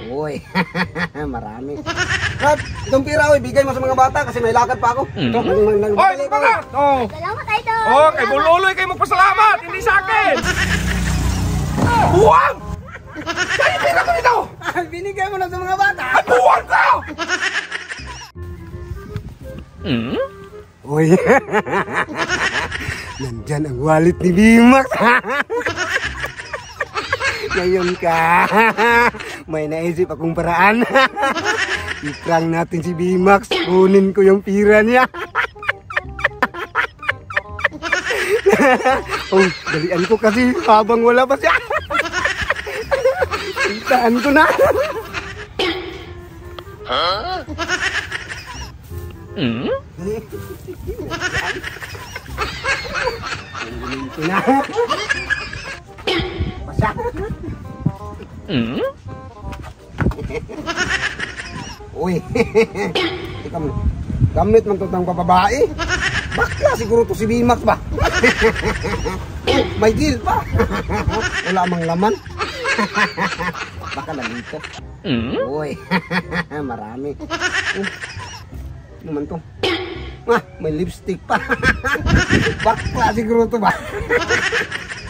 Uy, marami. Brad, itong pira, uy, bigay mo sa mga bata kasi may lakad pa ako. Ito, Hoy, mga! Oh. Salamat, Idol! Oh, kay Buloy kayo magpasalamat, hindi sa akin! Buwang! Kaya pira ko nito! Binigay mo na sa mga bata. Ay, buwang ka! Uy, nandyan ang wallet ni Bimax. Ngayon ka, may naisip akong paraan. I-prank natin si Bimax, kunin ko yung pira niya. Oh, dalian ko kasi habang wala pa siya. Itaan ko na. Kunin ko na. Pasyak. Uy, gamit man itong pababae. Bakla siguro to si Bimax ba? May deal pa. Wala mang laman. Baka lang ito. Uy, marami. Naman to. May lipstick pa. Bakla siguro to ba?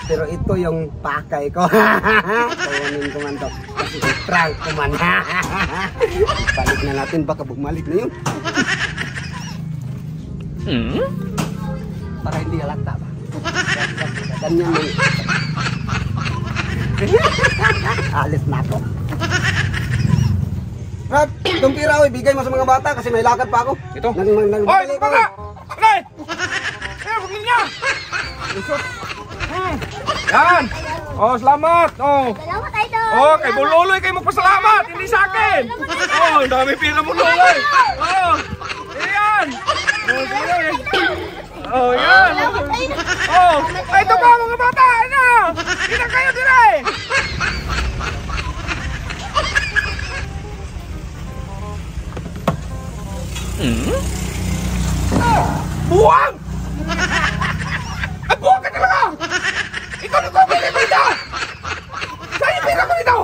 Pero ito yung pakay ko. Kunin ko man to. Kasi prank ko man. Balik na natin. Baka bumalik na yun. Para hindi halata ba? Ganyan mo. Alis na ako. Brad, itong pira, bigay mo sa mga bata kasi may lakad pa ako. Ito. Hoy, mga! Okay! Huwag niya! Yan! Oh, salamat! Oh! Salamat, Idol! Oh, kay Buloy kayo magpasalamat, hindi sa akin! Oh, ang dami pira Buloy! Oh! Yan! Oh, sige! Oh, yan! Oh! Ay, ito pa mga bata! Ano? Hindi kayo dire! Buwang! Ay, buwang ka talaga! Ikaw na ko, binibay na! Sa'yo pira ko nito!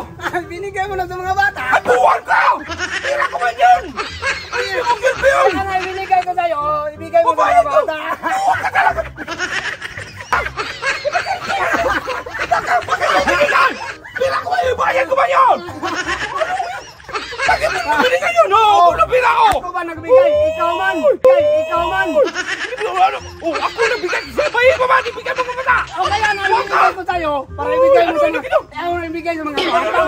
Binigay mo na sa mga bata. Ay, buwang ka! Pira ko man yun! Ay, ang gilbi yun! Ano binigay ko sa'yo? Ibigay mo sa mga bata. Buwang ka talaga! Bakit mo binigay? Pira ko man yun! Bayan ko man yun! Bakit mo binigay yun? Oo, ako na pira ko! Ako ba nagbigay? Ikaw man! Ikaw man! Oh, ako nagbigay! Sabayin mo ba? Ibigay mo mga bata! O kaya na ibigay ko sa'yo para ibigay mo sa mga bata.